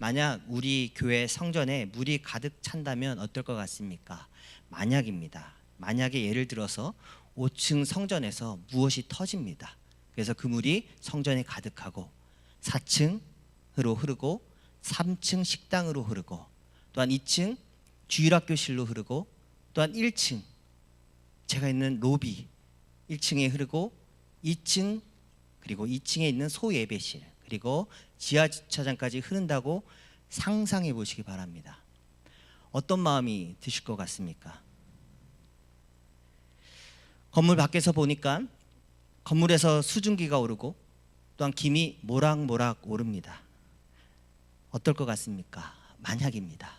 만약 우리 교회 성전에 물이 가득 찬다면 어떨 것 같습니까? 만약입니다. 만약에 예를 들어서 5층 성전에서 무엇이 터집니다. 그래서 그 물이 성전에 가득하고 4층으로 흐르고 3층 식당으로 흐르고 또한 2층 주일학교실로 흐르고 또한 1층 제가 있는 로비 1층에 흐르고 2층 그리고 2층에 있는 소예배실 그리고 지하 주차장까지 흐른다고 상상해 보시기 바랍니다. 어떤 마음이 드실 것 같습니까? 건물 밖에서 보니까 건물에서 수증기가 오르고 또한 김이 모락모락 오릅니다. 어떨 것 같습니까? 만약입니다.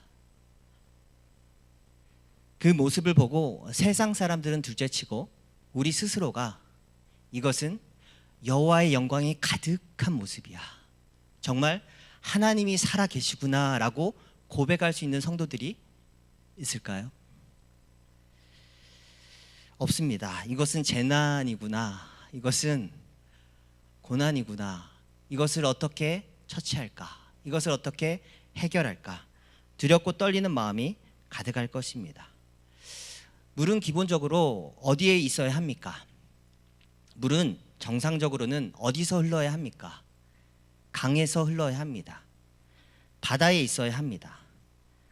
그 모습을 보고 세상 사람들은 둘째치고 우리 스스로가 이것은 여호와의 영광이 가득한 모습이야. 정말 하나님이 살아 계시구나라고 고백할 수 있는 성도들이 있을까요? 없습니다. 이것은 재난이구나. 이것은 고난이구나. 이것을 어떻게 처치할까? 이것을 어떻게 해결할까? 두렵고 떨리는 마음이 가득할 것입니다. 물은 기본적으로 어디에 있어야 합니까? 물은 정상적으로는 어디서 흘러야 합니까? 강에서 흘러야 합니다. 바다에 있어야 합니다.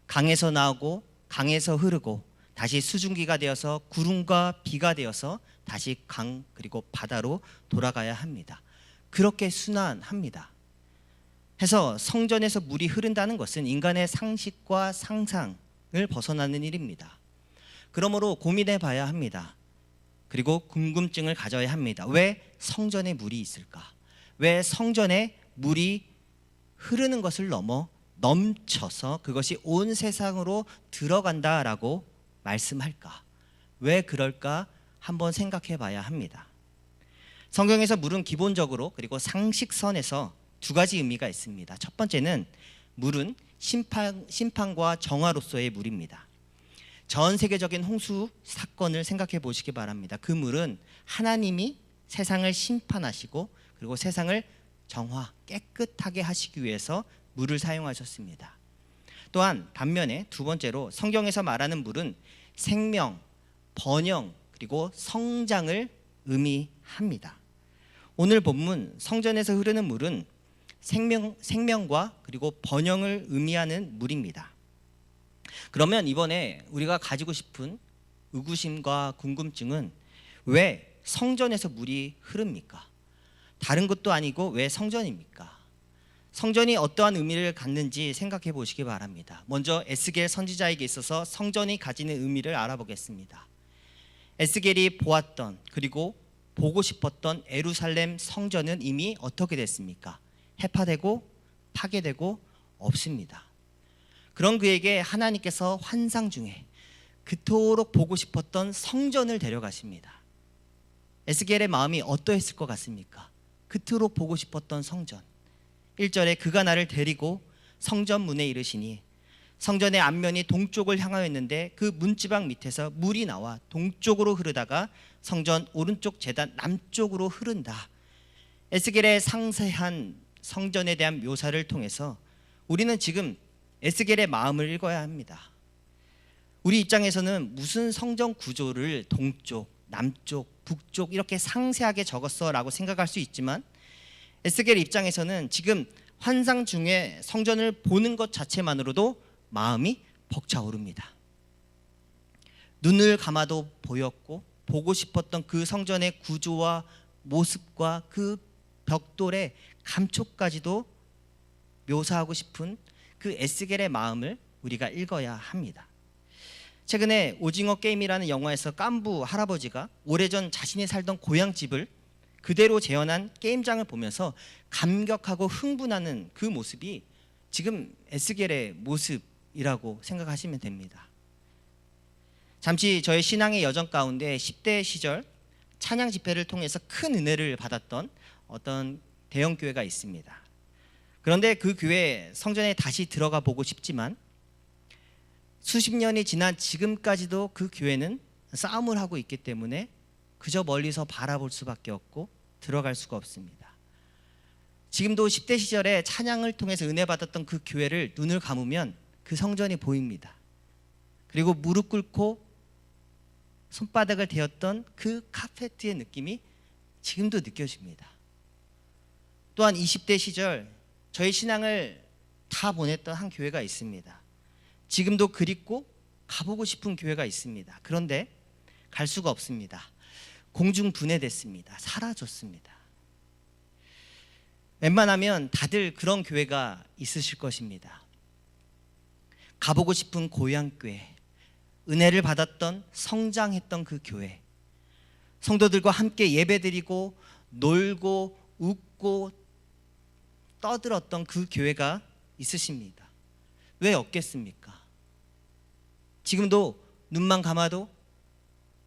강에서 나오고 강에서 흐르고 다시 수증기가 되어서 구름과 비가 되어서 다시 강 그리고 바다로 돌아가야 합니다. 그렇게 순환합니다. 해서 성전에서 물이 흐른다는 것은 인간의 상식과 상상을 벗어나는 일입니다. 그러므로 고민해 봐야 합니다. 그리고 궁금증을 가져야 합니다. 왜 성전에 물이 있을까? 왜 성전에 물이 흐르는 것을 넘어 넘쳐서 그것이 온 세상으로 들어간다라고 말씀할까? 왜 그럴까? 한번 생각해 봐야 합니다. 성경에서 물은 기본적으로 그리고 상식선에서 두 가지 의미가 있습니다. 첫 번째는 물은 심판과 정화로서의 물입니다. 전 세계적인 홍수 사건을 생각해 보시기 바랍니다. 그 물은 하나님이 세상을 심판하시고 그리고 세상을 정화, 깨끗하게 하시기 위해서 물을 사용하셨습니다. 또한 반면에 두 번째로 성경에서 말하는 물은 생명, 번영, 그리고 성장을 의미합니다. 오늘 본문 성전에서 흐르는 물은 생명과 그리고 번영을 의미하는 물입니다. 그러면 이번에 우리가 가지고 싶은 의구심과 궁금증은 왜 성전에서 물이 흐릅니까? 다른 것도 아니고 왜 성전입니까? 성전이 어떠한 의미를 갖는지 생각해 보시기 바랍니다. 먼저 에스겔 선지자에게 있어서 성전이 가지는 의미를 알아보겠습니다. 에스겔이 보았던 그리고 보고 싶었던 예루살렘 성전은 이미 어떻게 됐습니까? 해파되고 파괴되고 없습니다. 그런 그에게 하나님께서 환상 중에 그토록 보고 싶었던 성전을 데려가십니다. 에스겔의 마음이 어떠했을 것 같습니까? 그토록 보고 싶었던 성전. 1절에 그가 나를 데리고 성전 문에 이르시니 성전의 앞면이 동쪽을 향하였는데 그 문지방 밑에서 물이 나와 동쪽으로 흐르다가 성전 오른쪽 제단 남쪽으로 흐른다. 에스겔의 상세한 성전에 대한 묘사를 통해서 우리는 지금 에스겔의 마음을 읽어야 합니다. 우리 입장에서는 무슨 성전 구조를 동쪽, 남쪽, 북쪽 이렇게 상세하게 적었어 라고 생각할 수 있지만 에스겔 입장에서는 지금 환상 중에 성전을 보는 것 자체만으로도 마음이 벅차오릅니다. 눈을 감아도 보였고 보고 싶었던 그 성전의 구조와 모습과 그 벽돌의 감촉까지도 묘사하고 싶은 그 에스겔의 마음을 우리가 읽어야 합니다. 최근에 오징어 게임이라는 영화에서 깐부 할아버지가 오래전 자신이 살던 고향집을 그대로 재현한 게임장을 보면서 감격하고 흥분하는 그 모습이 지금 에스겔의 모습이라고 생각하시면 됩니다. 잠시 저의 신앙의 여정 가운데 10대 시절 찬양 집회를 통해서 큰 은혜를 받았던 어떤 대형 교회가 있습니다. 그런데 그 교회 성전에 다시 들어가 보고 싶지만 수십 년이 지난 지금까지도 그 교회는 싸움을 하고 있기 때문에 그저 멀리서 바라볼 수밖에 없고 들어갈 수가 없습니다. 지금도 10대 시절에 찬양을 통해서 은혜 받았던 그 교회를 눈을 감으면 그 성전이 보입니다. 그리고 무릎 꿇고 손바닥을 대었던 그 카페트의 느낌이 지금도 느껴집니다. 또한 20대 시절 저희 신앙을 다 보냈던 한 교회가 있습니다. 지금도 그립고 가보고 싶은 교회가 있습니다. 그런데 갈 수가 없습니다. 공중 분해됐습니다. 사라졌습니다. 웬만하면 다들 그런 교회가 있으실 것입니다. 가보고 싶은 고향교회, 은혜를 받았던 성장했던 그 교회, 성도들과 함께 예배드리고 놀고 웃고 떠들었던 그 교회가 있으십니다. 왜 없겠습니까? 지금도 눈만 감아도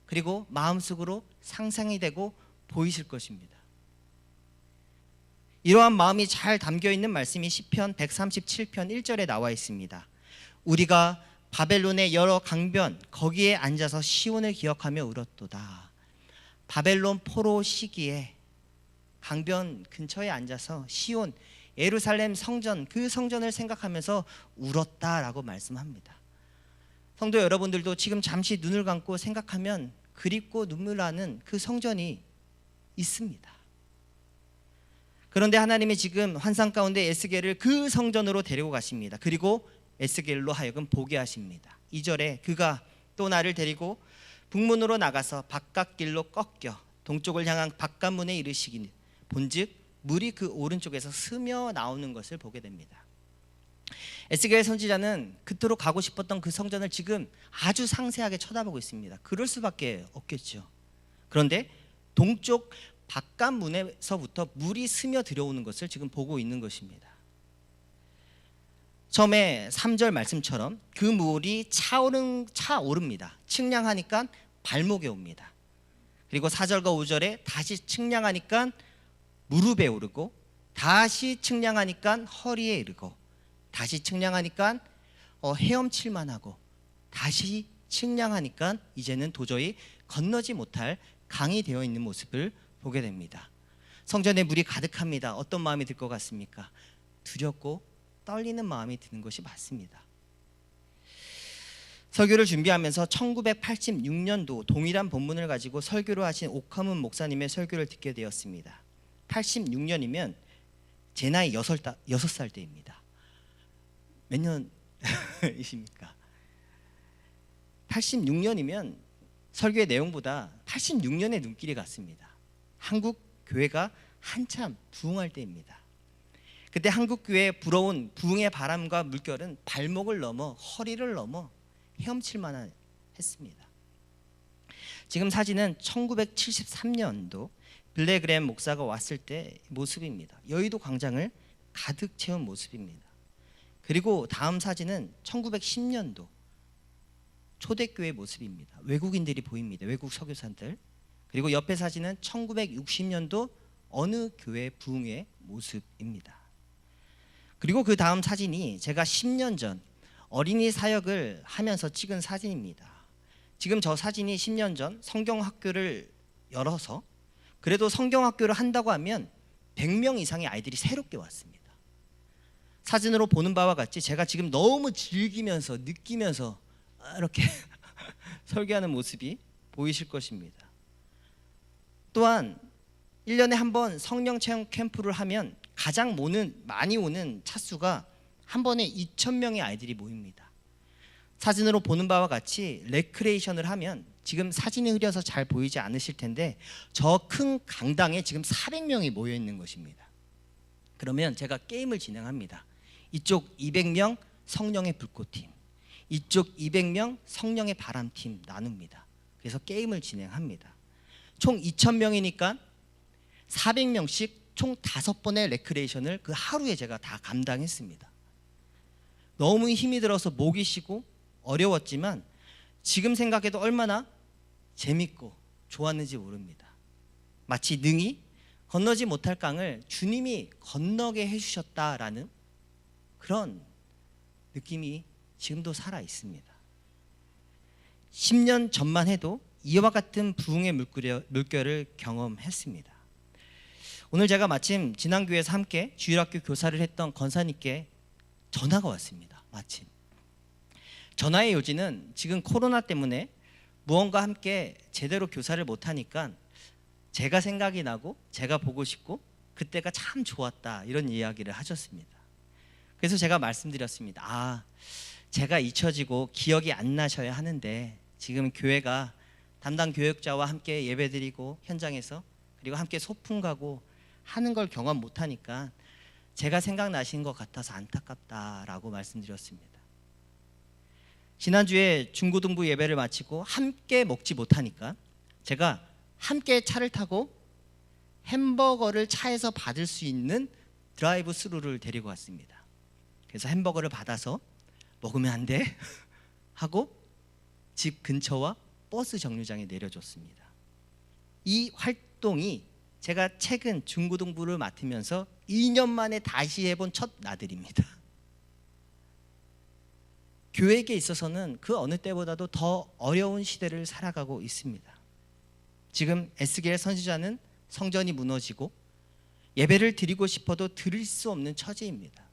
그리고 마음속으로 상상이 되고 보이실 것입니다. 이러한 마음이 잘 담겨있는 말씀이 시편 137편 1절에 나와 있습니다. 우리가 바벨론의 여러 강변 거기에 앉아서 시온을 기억하며 울었도다. 바벨론 포로 시기에 강변 근처에 앉아서 시온 예루살렘 성전 그 성전을 생각하면서 울었다라고 말씀합니다. 성도 여러분들도 지금 잠시 눈을 감고 생각하면 그립고 눈물 나는 그 성전이 있습니다. 그런데 하나님이 지금 환상 가운데 에스겔을 그 성전으로 데리고 가십니다. 그리고 에스겔로 하여금 보게 하십니다. 2절에 그가 또 나를 데리고 북문으로 나가서 바깥길로 꺾여 동쪽을 향한 바깥문에 이르시기니 본즉 물이 그 오른쪽에서 스며 나오는 것을 보게 됩니다. 에스겔 선지자는 그토록 가고 싶었던 그 성전을 지금 아주 상세하게 쳐다보고 있습니다. 그럴 수밖에 없겠죠. 그런데 동쪽 바깥문에서부터 물이 스며 들어오는 것을 지금 보고 있는 것입니다. 처음에 3절 말씀처럼 그 물이 차오릅니다. 측량하니까 발목에 옵니다. 그리고 4절과 5절에 다시 측량하니까 무릎에 오르고 다시 측량하니까 허리에 이르고 다시 측량하니까 헤엄칠만 하고 다시 측량하니까 이제는 도저히 건너지 못할 강이 되어 있는 모습을 보게 됩니다. 성전에 물이 가득합니다. 어떤 마음이 들 것 같습니까? 두렵고 떨리는 마음이 드는 것이 맞습니다. 설교를 준비하면서 1986년도 동일한 본문을 가지고 설교를 하신 옥하문 목사님의 설교를 듣게 되었습니다. 86년이면 제 나이 6살 때입니다. 몇 년이십니까? 86년이면 설교의 내용보다 86년의 눈길이 같습니다. 한국 교회가 한참 부흥할 때입니다. 그때 한국 교회에 불어온 부흥의 바람과 물결은 발목을 넘어 허리를 넘어 헤엄칠만 했습니다. 지금 사진은 1973년도 빌레그램 목사가 왔을 때 모습입니다. 여의도 광장을 가득 채운 모습입니다. 그리고 다음 사진은 1910년도 초대교회 모습입니다. 외국인들이 보입니다. 외국 선교사들. 그리고 옆에 사진은 1960년도 어느 교회 부흥의 모습입니다. 그리고 그 다음 사진이 제가 10년 전 어린이 사역을 하면서 찍은 사진입니다. 지금 저 사진이 10년 전 성경학교를 열어서 그래도 성경학교를 한다고 하면 100명 이상의 아이들이 새롭게 왔습니다. 사진으로 보는 바와 같이 제가 지금 너무 즐기면서 느끼면서 이렇게 설교하는 모습이 보이실 것입니다. 또한 1년에 한 번 성령 체험 캠프를 하면 가장 많이 오는 차수가 한 번에 2,000명의 아이들이 모입니다. 사진으로 보는 바와 같이 레크레이션을 하면 지금 사진이 흐려서 잘 보이지 않으실 텐데 저 큰 강당에 지금 400명이 모여 있는 것입니다. 그러면 제가 게임을 진행합니다. 이쪽 200명 성령의 불꽃팀, 이쪽 200명 성령의 바람팀 나눕니다. 그래서 게임을 진행합니다. 총 2,000명이니까 400명씩 총 5번의 레크레이션을 그 하루에 제가 다 감당했습니다. 너무 힘이 들어서 목이 쉬고 어려웠지만 지금 생각해도 얼마나 재밌고 좋았는지 모릅니다. 마치 능히 건너지 못할 강을 주님이 건너게 해주셨다라는 그런 느낌이 지금도 살아 있습니다. 10년 전만 해도 이와 같은 부흥의 물결을 경험했습니다. 오늘 제가 마침 지난 교회에서 함께 주일학교 교사를 했던 권사님께 전화가 왔습니다. 마침 전화의 요지는 지금 코로나 때문에 무언가 함께 제대로 교사를 못하니까 제가 생각이 나고 제가 보고 싶고 그때가 참 좋았다, 이런 이야기를 하셨습니다. 그래서 제가 말씀드렸습니다. 제가 잊혀지고 기억이 안 나셔야 하는데 지금 교회가 담당 교역자와 함께 예배드리고 현장에서 그리고 함께 소풍 가고 하는 걸 경험 못하니까 제가 생각나신 것 같아서 안타깝다라고 말씀드렸습니다. 지난주에 중고등부 예배를 마치고 함께 먹지 못하니까 제가 함께 차를 타고 햄버거를 차에서 받을 수 있는 드라이브 스루를 데리고 왔습니다. 그래서 햄버거를 받아서 먹으면 안 돼 하고 집 근처와 버스 정류장에 내려줬습니다. 이 활동이 제가 최근 중고등부를 맡으면서 2년 만에 다시 해본 첫 나들입니다. 교회에게 있어서는 그 어느 때보다도 더 어려운 시대를 살아가고 있습니다. 지금 에스겔 선지자는 성전이 무너지고 예배를 드리고 싶어도 드릴 수 없는 처지입니다.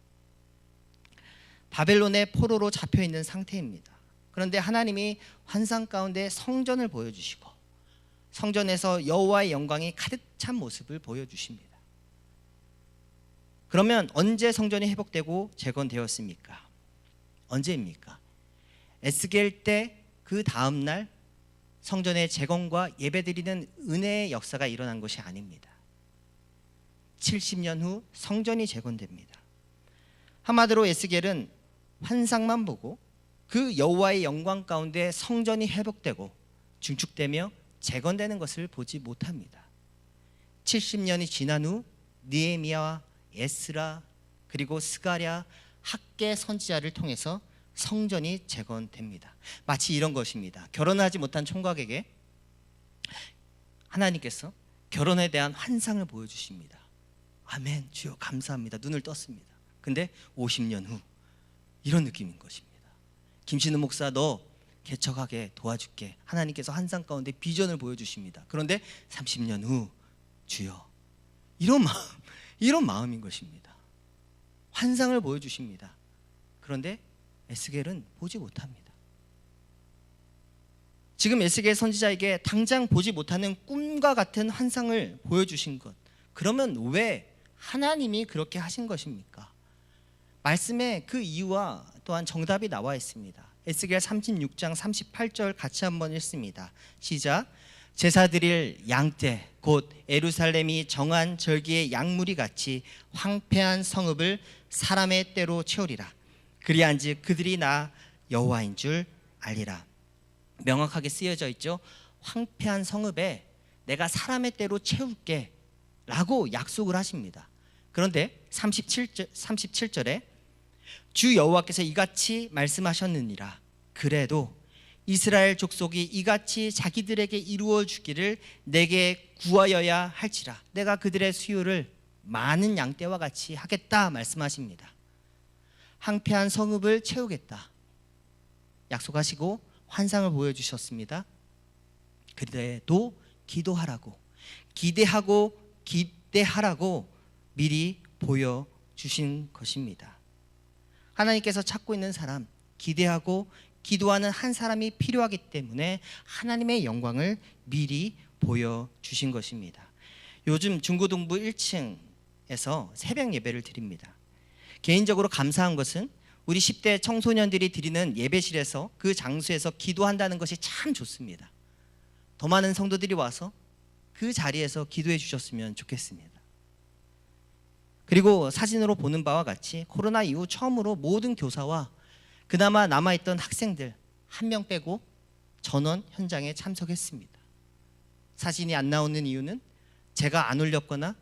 바벨론의 포로로 잡혀있는 상태입니다. 그런데 하나님이 환상 가운데 성전을 보여주시고 성전에서 여호와의 영광이 가득 찬 모습을 보여주십니다. 그러면 언제 성전이 회복되고 재건되었습니까? 언제입니까? 에스겔 때 그 다음 날 성전의 재건과 예배드리는 은혜의 역사가 일어난 것이 아닙니다. 70년 후 성전이 재건됩니다. 한마디로 에스겔은 환상만 보고 그 여호와의 영광 가운데 성전이 회복되고 증축되며 재건되는 것을 보지 못합니다. 70년이 지난 후 느헤미야와 에스라 그리고 스가랴, 학개 선지자를 통해서 성전이 재건됩니다. 마치 이런 것입니다. 결혼하지 못한 총각에게 하나님께서 결혼에 대한 환상을 보여주십니다. 아멘, 주여 감사합니다. 눈을 떴습니다. 근데 50년 후 이런 느낌인 것입니다. 김신우 목사, 너 개척하게 도와줄게. 하나님께서 환상 가운데 비전을 보여주십니다. 그런데 30년 후 주여, 이런 마음인 것입니다. 환상을 보여주십니다. 그런데 에스겔은 보지 못합니다. 지금 에스겔 선지자에게 당장 보지 못하는 꿈과 같은 환상을 보여주신 것, 그러면 왜 하나님이 그렇게 하신 것입니까? 말씀에 그 이유와 또한 정답이 나와 있습니다. 에스겔 36장 38절 같이 한번 읽습니다. 시작. 제사 드릴 양떼 곧 예루살렘이 정한 절기의 양무리 같이 황폐한 성읍을 사람의 때로 채우리라. 그리한즉 그들이 나 여호와인 줄 알리라. 명확하게 쓰여져 있죠. 황폐한 성읍에 내가 사람의 때로 채울게 라고 약속을 하십니다. 그런데 37절에 주 여호와께서 이같이 말씀하셨느니라. 그래도 이스라엘 족속이 이같이 자기들에게 이루어 주기를 내게 구하여야 할지라. 내가 그들의 수요를 많은 양떼와 같이 하겠다 말씀하십니다. 황폐한 성읍을 채우겠다 약속하시고 환상을 보여주셨습니다. 그래도 기도하라고, 기대하라고 미리 보여주신 것입니다. 하나님께서 찾고 있는 사람, 기대하고 기도하는 한 사람이 필요하기 때문에 하나님의 영광을 미리 보여주신 것입니다. 요즘 중고등부 1층에서 새벽 예배를 드립니다. 개인적으로 감사한 것은 우리 10대 청소년들이 드리는 예배실에서 그 장소에서 기도한다는 것이 참 좋습니다. 더 많은 성도들이 와서 그 자리에서 기도해 주셨으면 좋겠습니다. 그리고 사진으로 보는 바와 같이 코로나 이후 처음으로 모든 교사와 그나마 남아있던 학생들 한 명 빼고 전원 현장에 참석했습니다. 사진이 안 나오는 이유는 제가 안 올렸거나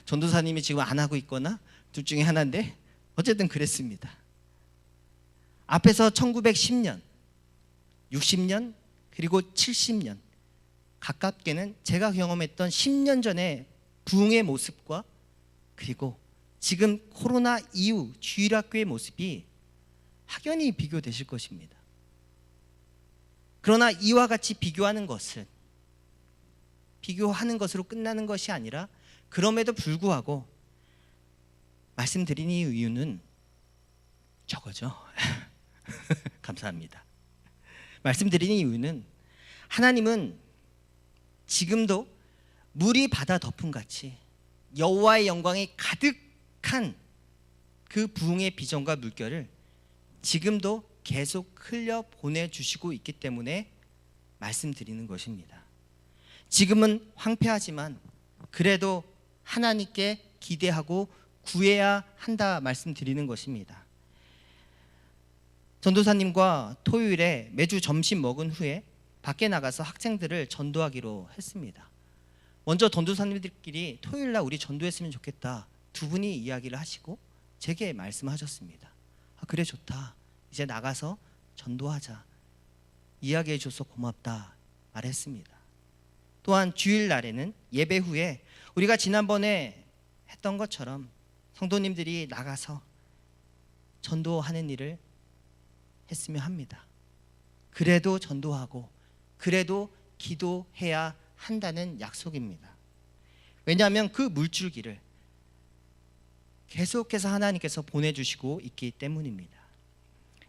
전도사님이 지금 안 하고 있거나 둘 중에 하나인데 어쨌든 그랬습니다. 앞에서 1910년, 60년, 그리고 70년 가깝게는 제가 경험했던 10년 전의 부흥의 모습과 그리고 지금 코로나 이후 주일학교의 모습이 확연히 비교되실 것입니다. 그러나 이와 같이 비교하는 것으로 끝나는 것이 아니라 그럼에도 불구하고 말씀드린 이유는 저거죠. 감사합니다. 말씀드린 이유는 하나님은 지금도 물이 바다 덮음 같이 여호와의 영광이 가득한 그 부흥의 비전과 물결을 지금도 계속 흘려 보내주시고 있기 때문에 말씀드리는 것입니다. 지금은 황폐하지만 그래도 하나님께 기대하고 구해야 한다 말씀드리는 것입니다. 전도사님과 토요일에 매주 점심 먹은 후에 밖에 나가서 학생들을 전도하기로 했습니다. 먼저 전도사님들끼리 토요일날 우리 전도했으면 좋겠다 두 분이 이야기를 하시고 제게 말씀하셨습니다. 그래 좋다. 이제 나가서 전도하자. 이야기해 줘서 고맙다 말했습니다. 또한 주일날에는 예배 후에 우리가 지난번에 했던 것처럼 성도님들이 나가서 전도하는 일을 했으면 합니다. 그래도 전도하고 그래도 기도해야 한다는 약속입니다. 왜냐하면 그 물줄기를 계속해서 하나님께서 보내주시고 있기 때문입니다.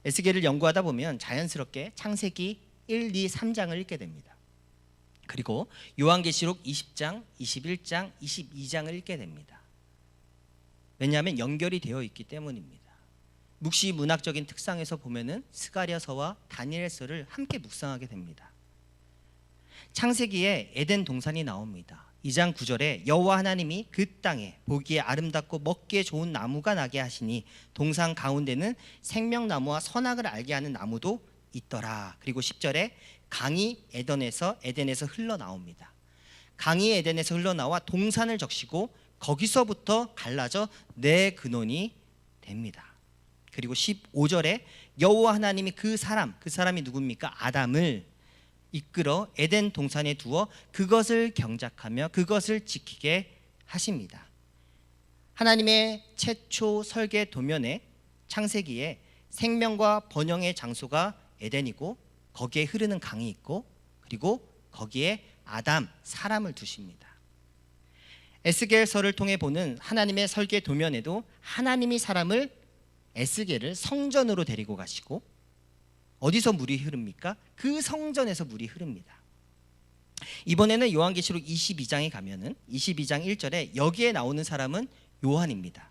에스겔을 연구하다 보면 자연스럽게 창세기 1, 2, 3장을 읽게 됩니다. 그리고 요한계시록 20장, 21장, 22장을 읽게 됩니다. 왜냐하면 연결이 되어 있기 때문입니다. 묵시 문학적인 특성에서 보면은 스가랴서와 다니엘서를 함께 묵상하게 됩니다. 창세기에 에덴 동산이 나옵니다. 2장 9절에 여호와 하나님이 그 땅에 보기에 아름답고 먹기에 좋은 나무가 나게 하시니 동산 가운데는 생명나무와 선악을 알게 하는 나무도 있더라. 그리고 10절에 강이 에덴에서 흘러나옵니다. 강이 에덴에서 흘러나와 동산을 적시고 거기서부터 갈라져 네 근원이 됩니다. 그리고 15절에 여호와 하나님이 그 사람이 누굽니까? 아담을 이끌어 에덴 동산에 두어 그것을 경작하며 그것을 지키게 하십니다. 하나님의 최초 설계 도면에 창세기에 생명과 번영의 장소가 에덴이고 거기에 흐르는 강이 있고 그리고 거기에 아담, 사람을 두십니다. 에스겔서를 통해 보는 하나님의 설계 도면에도 하나님이 사람을 에스겔을 성전으로 데리고 가시고 어디서 물이 흐릅니까? 그 성전에서 물이 흐릅니다. 이번에는 요한계시록 22장에 가면은 22장 1절에 여기에 나오는 사람은 요한입니다.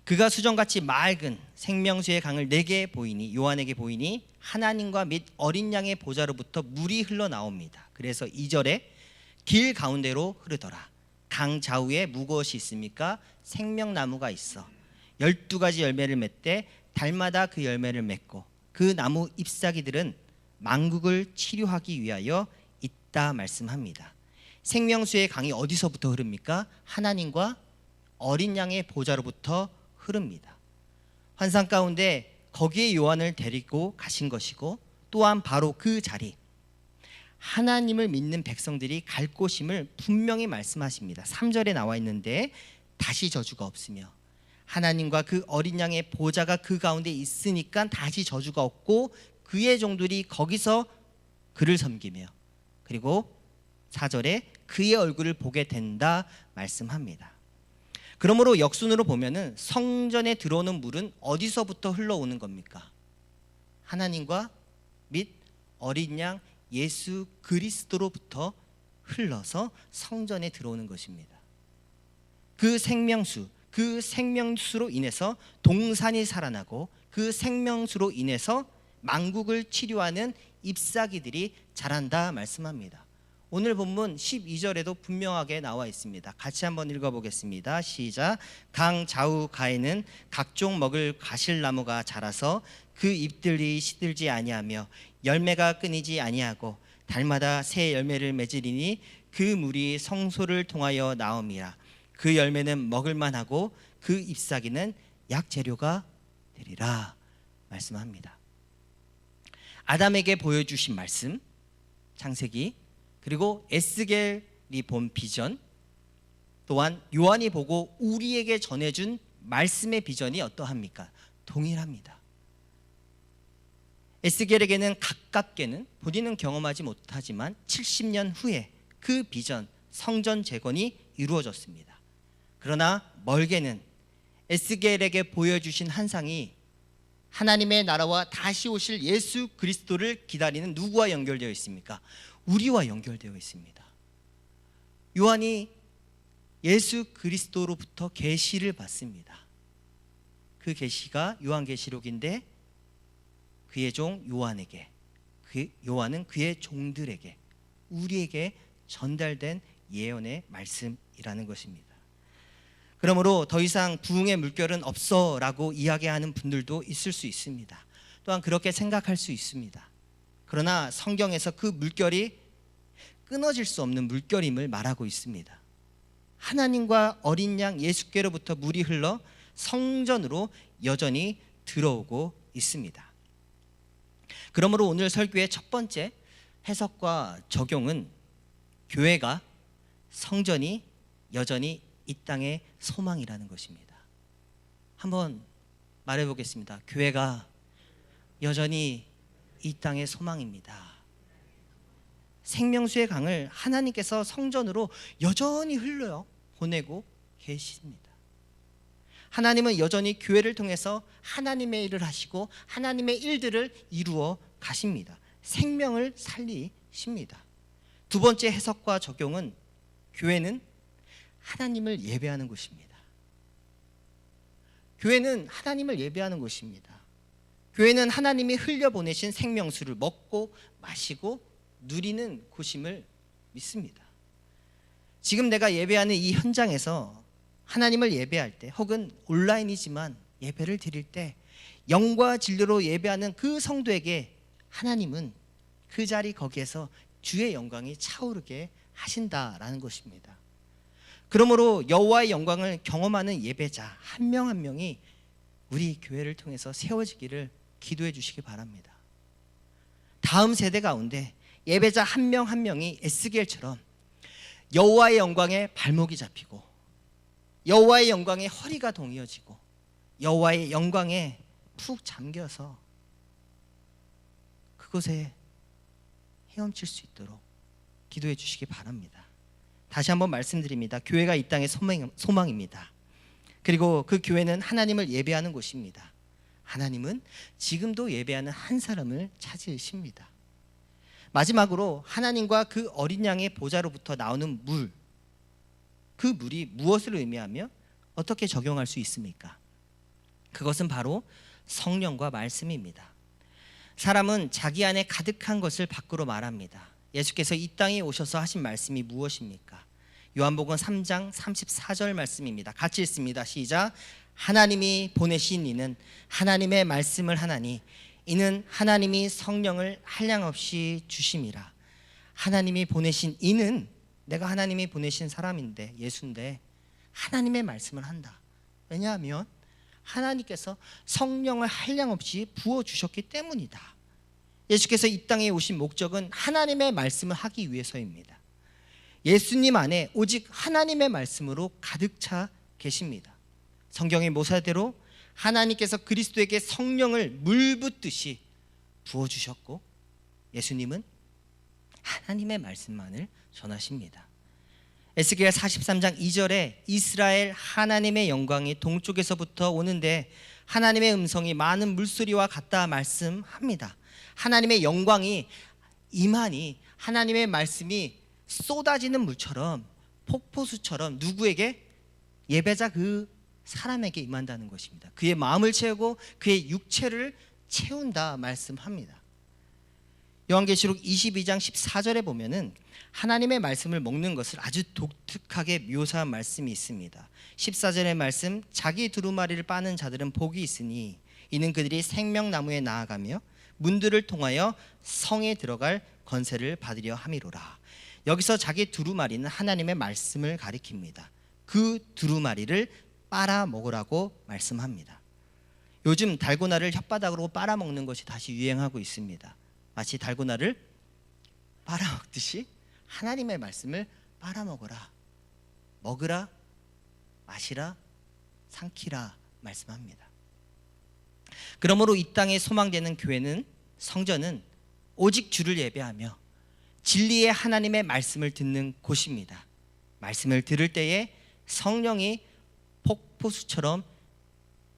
그가 수정같이 맑은 생명수의 강을 내게 보이니 요한에게 보이니 하나님과 및 어린 양의 보좌로부터 물이 흘러나옵니다. 그래서 2절에 길 가운데로 흐르더라. 강 좌우에 무엇이 있습니까? 생명나무가 있어 12가지 열매를 맺되 달마다 그 열매를 맺고 그 나무 잎사귀들은 만국을 치료하기 위하여 있다 말씀합니다. 생명수의 강이 어디서부터 흐릅니까? 하나님과 어린 양의 보좌로부터 흐릅니다. 환상 가운데 거기에 요한을 데리고 가신 것이고 또한 바로 그 자리 하나님을 믿는 백성들이 갈 곳임을 분명히 말씀하십니다. 3절에 나와 있는데 다시 저주가 없으며 하나님과 그 어린 양의 보좌가 그 가운데 있으니까 다시 저주가 없고 그의 종들이 거기서 그를 섬기며 그리고 4절에 그의 얼굴을 보게 된다 말씀합니다. 그러므로 역순으로 보면은 성전에 들어오는 물은 어디서부터 흘러오는 겁니까? 하나님과 및 어린 양 예수 그리스도로부터 흘러서 성전에 들어오는 것입니다. 그 생명수로 인해서 동산이 살아나고 그 생명수로 인해서 만국을 치료하는 잎사귀들이 자란다 말씀합니다. 오늘 본문 12절에도 분명하게 나와 있습니다. 같이 한번 읽어보겠습니다. 시작. 강 좌우 가에는 각종 먹을 가실나무가 자라서 그 잎들이 시들지 아니하며 열매가 끊이지 아니하고 달마다 새 열매를 맺으리니 그 물이 성소를 통하여 나옴이라. 그 열매는 먹을만하고 그 잎사귀는 약재료가 되리라 말씀합니다. 아담에게 보여주신 말씀 창세기 그리고 에스겔이 본 비전 또한 요한이 보고 우리에게 전해준 말씀의 비전이 어떠합니까? 동일합니다. 에스겔에게는 가깝게는 본인은 경험하지 못하지만 70년 후에 그 비전 성전 재건이 이루어졌습니다. 그러나 멀게는 에스겔에게 보여주신 환상이 하나님의 나라와 다시 오실 예수 그리스도를 기다리는 누구와 연결되어 있습니까? 우리와 연결되어 있습니다. 요한이 예수 그리스도로부터 계시를 받습니다. 그 계시가 요한계시록인데 그의 종 요한에게, 요한은 그의 종들에게, 우리에게 전달된 예언의 말씀이라는 것입니다. 그러므로 더 이상 부흥의 물결은 없어라고 이야기하는 분들도 있을 수 있습니다. 또한 그렇게 생각할 수 있습니다. 그러나 성경에서 그 물결이 끊어질 수 없는 물결임을 말하고 있습니다. 하나님과 어린 양 예수께로부터 물이 흘러 성전으로 여전히 들어오고 있습니다. 그러므로 오늘 설교의 첫 번째 해석과 적용은 교회가, 성전이 여전히 이 땅의 소망이라는 것입니다. 한번 말해보겠습니다. 교회가 여전히 이 땅의 소망입니다. 생명수의 강을 하나님께서 성전으로 여전히 흘려 보내고 계십니다. 하나님은 여전히 교회를 통해서 하나님의 일을 하시고 하나님의 일들을 이루어 가십니다. 생명을 살리십니다. 두 번째 해석과 적용은 교회는 하나님을 예배하는 곳입니다. 교회는 하나님을 예배하는 곳입니다. 교회는 하나님이 흘려보내신 생명수를 먹고 마시고 누리는 곳임을 믿습니다. 지금 내가 예배하는 이 현장에서 하나님을 예배할 때, 혹은 온라인이지만 예배를 드릴 때 영과 진리로 예배하는 그 성도에게 하나님은 그 자리 거기에서 주의 영광이 차오르게 하신다라는 것입니다. 그러므로 여호와의 영광을 경험하는 예배자 한 명 한 명이 우리 교회를 통해서 세워지기를 기도해 주시기 바랍니다. 다음 세대 가운데 예배자 한 명 한 명이 에스겔처럼 여호와의 영광에 발목이 잡히고 여호와의 영광에 허리가 동이어지고 여호와의 영광에 푹 잠겨서 그곳에 헤엄칠 수 있도록 기도해 주시기 바랍니다. 다시 한번 말씀드립니다. 교회가 이 땅의 소망입니다. 그리고 그 교회는 하나님을 예배하는 곳입니다. 하나님은 지금도 예배하는 한 사람을 찾으십니다. 마지막으로 하나님과 그 어린 양의 보좌로부터 나오는 물, 그 물이 무엇을 의미하며 어떻게 적용할 수 있습니까? 그것은 바로 성령과 말씀입니다. 사람은 자기 안에 가득한 것을 밖으로 말합니다. 예수께서 이 땅에 오셔서 하신 말씀이 무엇입니까? 요한복음 3장 34절 말씀입니다. 같이 읽습니다. 시작. 하나님이 보내신 이는 하나님의 말씀을 하나니 이는 하나님이 성령을 한량없이 주심이라. 하나님이 보내신 이는, 내가 하나님이 보내신 사람인데, 예수인데 하나님의 말씀을 한다. 왜냐하면 하나님께서 성령을 한량없이 부어주셨기 때문이다. 예수께서 이 땅에 오신 목적은 하나님의 말씀을 하기 위해서입니다. 예수님 안에 오직 하나님의 말씀으로 가득 차 계십니다. 성경의 모사대로 하나님께서 그리스도에게 성령을 물 붓듯이 부어주셨고 예수님은 하나님의 말씀만을 전하십니다. 에스겔 43장 2절에 이스라엘 하나님의 영광이 동쪽에서부터 오는데 하나님의 음성이 많은 물소리와 같다 말씀합니다. 하나님의 영광이 임하니 하나님의 말씀이 쏟아지는 물처럼, 폭포수처럼 누구에게? 예배자 그 사람에게 임한다는 것입니다. 그의 마음을 채우고 그의 육체를 채운다 말씀합니다. 요한계시록 22장 14절에 보면은 하나님의 말씀을 먹는 것을 아주 독특하게 묘사한 말씀이 있습니다. 14절의 말씀, 자기 두루마리를 빠는 자들은 복이 있으니 이는 그들이 생명나무에 나아가며 문들을 통하여 성에 들어갈 권세를 받으려 함이로라. 여기서 자기 두루마리는 하나님의 말씀을 가리킵니다. 그 두루마리를 빨아먹으라고 말씀합니다. 요즘 달고나를 혓바닥으로 빨아먹는 것이 다시 유행하고 있습니다. 마치 달고나를 빨아먹듯이 하나님의 말씀을 빨아먹으라, 먹으라, 마시라, 삼키라 말씀합니다. 그러므로 이 땅에 소망되는 교회는, 성전은 오직 주를 예배하며 진리의 하나님의 말씀을 듣는 곳입니다. 말씀을 들을 때에 성령이 폭포수처럼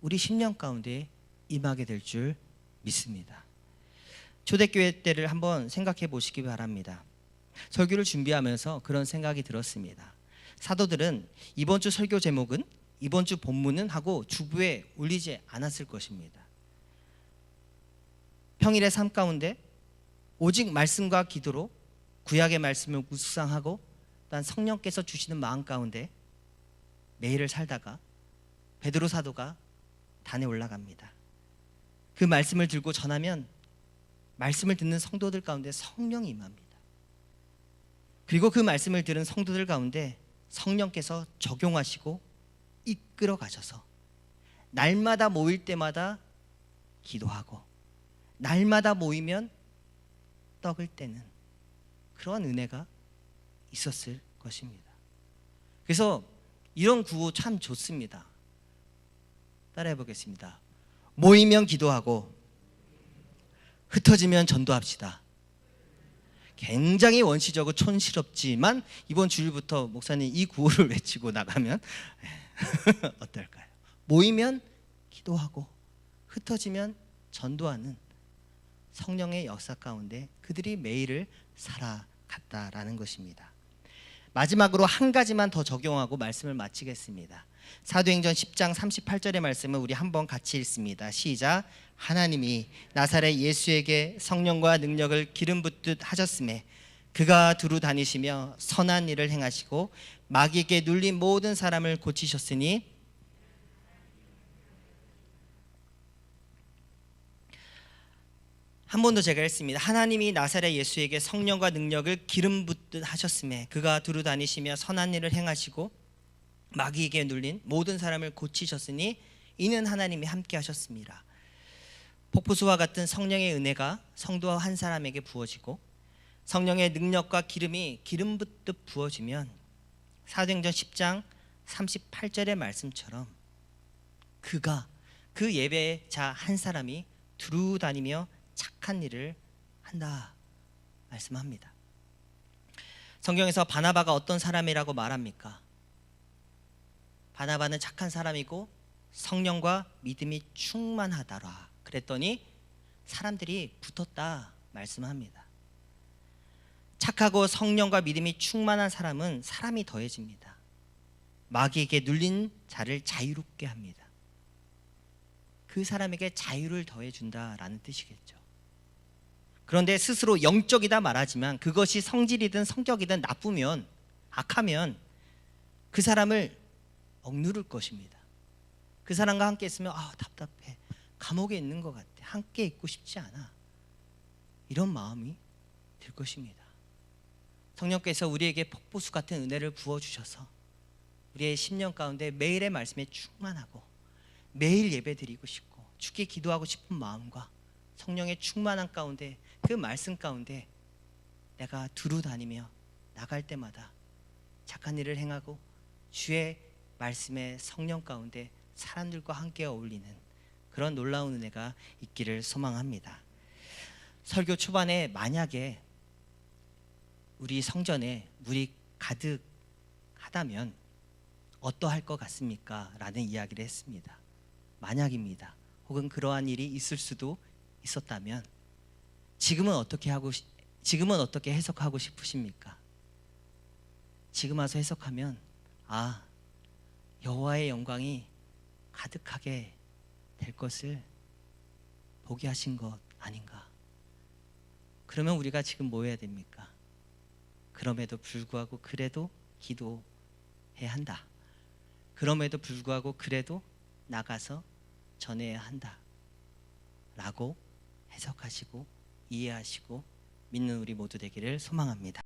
우리 심령 가운데 임하게 될 줄 믿습니다. 초대교회 때를 한번 생각해 보시기 바랍니다. 설교를 준비하면서 그런 생각이 들었습니다. 사도들은 이번 주 설교 제목은 이번 주 본문은 하고 주부에 올리지 않았을 것입니다. 평일의 삶 가운데 오직 말씀과 기도로 구약의 말씀을 묵상하고 또한 성령께서 주시는 마음 가운데 매일을 살다가 베드로 사도가 단에 올라갑니다. 그 말씀을 들고 전하면 말씀을 듣는 성도들 가운데 성령이 임합니다. 그리고 그 말씀을 들은 성도들 가운데 성령께서 적용하시고 이끌어 가셔서 날마다 모일 때마다 기도하고 날마다 모이면 떡을 떼는 그러한 은혜가 있었을 것입니다. 그래서 이런 구호 참 좋습니다. 따라해 보겠습니다. 모이면 기도하고 흩어지면 전도합시다. 굉장히 원시적이고 촌스럽지만 이번 주일부터 목사님 이 구호를 외치고 나가면 어떨까요? 모이면 기도하고 흩어지면 전도하는 성령의 역사 가운데 그들이 매일을 살아갔다라는 것입니다. 마지막으로 한 가지만 더 적용하고 말씀을 마치겠습니다. 사도행전 10장 38절의 말씀을 우리 한번 같이 읽습니다. 시작. 하나님이 나사렛 예수에게 성령과 능력을 기름 붓듯 하셨음에 그가 두루 다니시며 선한 일을 행하시고 마귀에게 눌린 모든 사람을 고치셨으니 한 번 더 제가 읽습니다. 하나님이 나사렛 예수에게 성령과 능력을 기름 붓듯 하셨음에 그가 두루 다니시며 선한 일을 행하시고 마귀에게 눌린 모든 사람을 고치셨으니 이는 하나님이 함께 하셨습니다. 폭포수와 같은 성령의 은혜가 성도 한 사람에게 부어지고 성령의 능력과 기름이 기름 붓듯 부어지면 사도행전 10장 38절의 말씀처럼 그가 그 예배자 한 사람이 두루 다니며 착한 일을 한다 말씀합니다. 성경에서 바나바가 어떤 사람이라고 말합니까? 바나바는 착한 사람이고 성령과 믿음이 충만하더라 그랬더니 사람들이 붙었다 말씀합니다. 착하고 성령과 믿음이 충만한 사람은 사람이 더해집니다. 마귀에게 눌린 자를 자유롭게 합니다. 그 사람에게 자유를 더해준다라는 뜻이겠죠. 그런데 스스로 영적이다 말하지만 그것이 성질이든 성격이든 나쁘면 악하면 그 사람을 억누를 것입니다. 그 사람과 함께 있으면 답답해, 감옥에 있는 것 같아, 함께 있고 싶지 않아, 이런 마음이 들 것입니다. 성령께서 우리에게 폭포수 같은 은혜를 부어주셔서 우리의 심령 가운데 매일의 말씀에 충만하고 매일 예배드리고 싶고 주께 기도하고 싶은 마음과 성령의 충만한 가운데 그 말씀 가운데 내가 두루 다니며 나갈 때마다 착한 일을 행하고 주의 말씀의 성령 가운데 사람들과 함께 어울리는 그런 놀라운 은혜가 있기를 소망합니다. 설교 초반에 만약에 우리 성전에 물이 가득하다면 어떠할 것 같습니까? 라는 이야기를 했습니다. 만약입니다. 혹은 그러한 일이 있을 수도 있었다면 지금은 어떻게 해석하고 싶으십니까? 지금 와서 해석하면 여호와의 영광이 가득하게 될 것을 보게 하신 것 아닌가? 그러면 우리가 지금 뭐 해야 됩니까? 그럼에도 불구하고 그래도 기도해야 한다. 그럼에도 불구하고 그래도 나가서 전해야 한다 라고 해석하시고 이해하시고 믿는 우리 모두 되기를 소망합니다.